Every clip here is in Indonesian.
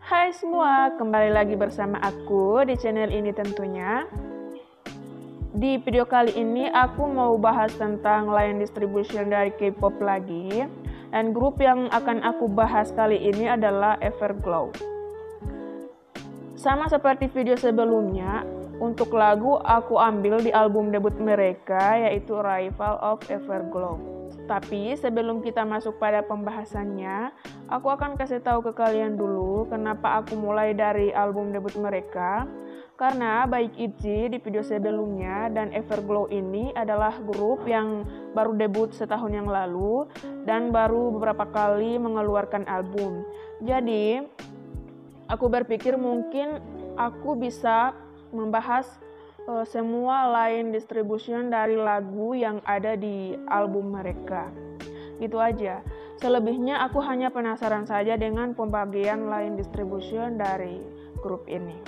Hai semua, kembali lagi bersama aku di channel ini tentunya. Di video kali ini aku mau bahas tentang line distribution dari K-pop lagi. Dan grup yang akan aku bahas kali ini adalah Everglow. Sama seperti video sebelumnya, untuk lagu aku ambil di album debut mereka yaitu Arrival of Everglow. Tapi sebelum kita masuk pada pembahasannya, aku akan kasih tahu ke kalian dulu kenapa aku mulai dari album debut mereka. Karena baik ITZY di video sebelumnya dan Everglow ini adalah grup yang baru debut setahun yang lalu dan baru beberapa kali mengeluarkan album. Jadi, aku berpikir mungkin aku bisa membahas semua line distribution dari lagu yang ada di album mereka. Gitu aja. Selebihnya aku hanya penasaran saja dengan pembagian line distribution dari grup ini.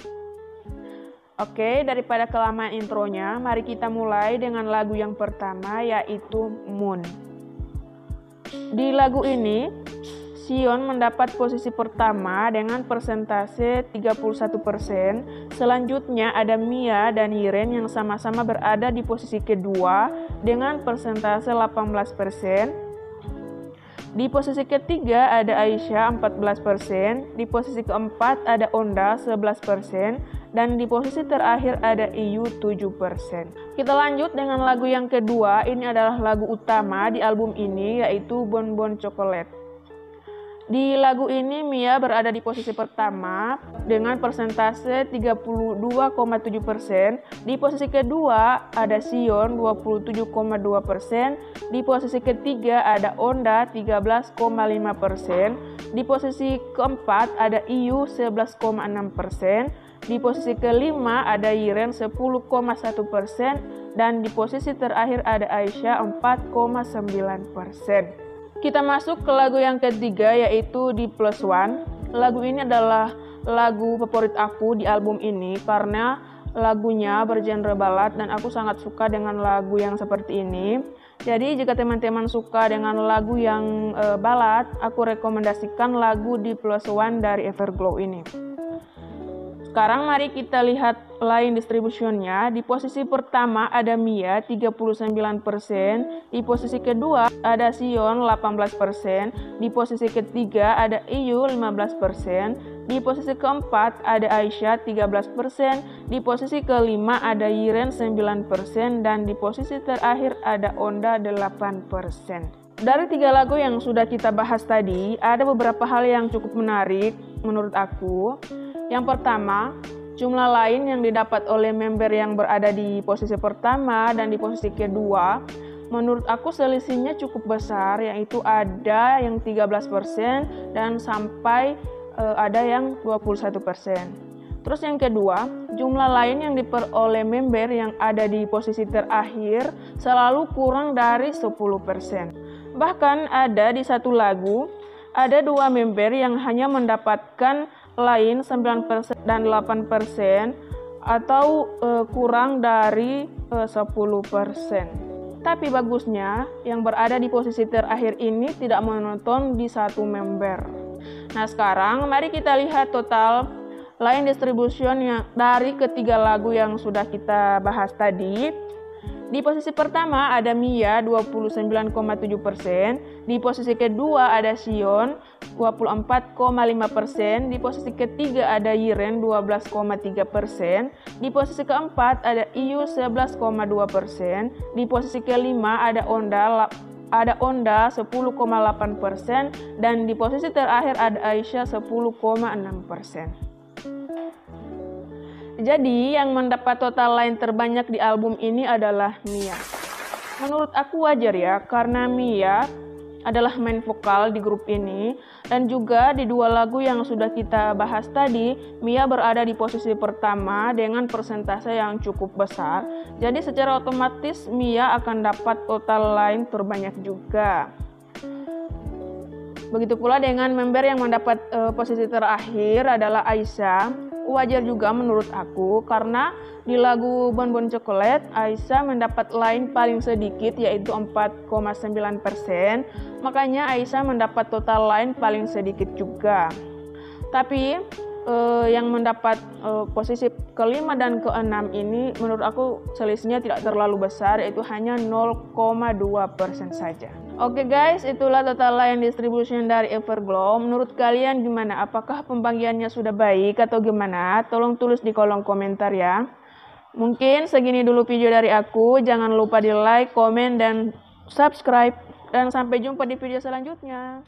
Oke, daripada kelamaan intronya, mari kita mulai dengan lagu yang pertama yaitu Moon. Di lagu ini, Xion mendapat posisi pertama dengan persentase 31%. Selanjutnya ada Mia dan Yiren yang sama-sama berada di posisi kedua dengan persentase 18%. Di posisi ketiga ada Aisyah 14%, di posisi keempat ada Onda 11%, dan di posisi terakhir ada IU 7%. Kita lanjut dengan lagu yang kedua, ini adalah lagu utama di album ini yaitu Bon Bon Chocolate. Di lagu ini Mia berada di posisi pertama dengan persentase 32,7%. Di posisi kedua ada Xion 27,2%. Di posisi ketiga ada Onda 13,5%. Di posisi keempat ada IU 11,6%. Di posisi kelima ada Yiren 10,1%. Dan di posisi terakhir ada Aisyah 4,9%. Kita masuk ke lagu yang ketiga yaitu di Plus One. Lagu ini adalah lagu favorit aku di album ini karena lagunya bergenre ballad dan aku sangat suka dengan lagu yang seperti ini. Jadi jika teman-teman suka dengan lagu yang ballad, aku rekomendasikan lagu di Plus One dari Everglow ini. Sekarang mari kita lihat line distributionnya. Di posisi pertama ada Mia 39%, di posisi kedua ada Xion 18%, di posisi ketiga ada IU 15%, di posisi keempat ada Aisyah 13%, di posisi kelima ada Yiren 9%, dan di posisi terakhir ada Onda 8%. Dari tiga lagu yang sudah kita bahas tadi, ada beberapa hal yang cukup menarik menurut aku. Yang pertama, jumlah lain yang didapat oleh member yang berada di posisi pertama dan di posisi kedua, menurut aku selisihnya cukup besar, yaitu ada yang 13% dan sampai ada yang 21%. Terus yang kedua, jumlah lain yang diperoleh member yang ada di posisi terakhir selalu kurang dari 10%. Bahkan ada di satu lagu, ada dua member yang hanya mendapatkan lain 9% dan 8% atau kurang dari 10%. Tapi bagusnya yang berada di posisi terakhir ini tidak menonton di satu member. Nah sekarang mari kita lihat total line distribution yang dari ketiga lagu yang sudah kita bahas tadi. Di posisi pertama ada Mia 29,7%, di posisi kedua ada Xion 24,5%, di posisi ketiga ada Yiren 12,3%, di posisi keempat ada IU 11,2%, di posisi kelima ada Onda 10,8%, dan di posisi terakhir ada Aisyah 10,6%. Jadi yang mendapat total line terbanyak di album ini adalah Mia. Menurut aku wajar ya, karena Mia adalah main vokal di grup ini, dan juga di dua lagu yang sudah kita bahas tadi, Mia berada di posisi pertama dengan persentase yang cukup besar. Jadi secara otomatis Mia akan dapat total line terbanyak juga. Begitu pula dengan member yang mendapat posisi terakhir adalah Aisyah. Wajar juga menurut aku karena di lagu Bon Bon Chocolate Aisyah mendapat line paling sedikit yaitu 4,9%. Makanya Aisyah mendapat total line paling sedikit juga. Tapi yang mendapat posisi kelima dan keenam ini menurut aku selisihnya tidak terlalu besar, yaitu hanya 0,2% saja. Oke guys, itulah total line distribution dari Everglow. Menurut kalian gimana? Apakah pembagiannya sudah baik atau gimana? Tolong tulis di kolom komentar ya. Mungkin segini dulu video dari aku. Jangan lupa di like, komen, dan subscribe. Dan sampai jumpa di video selanjutnya.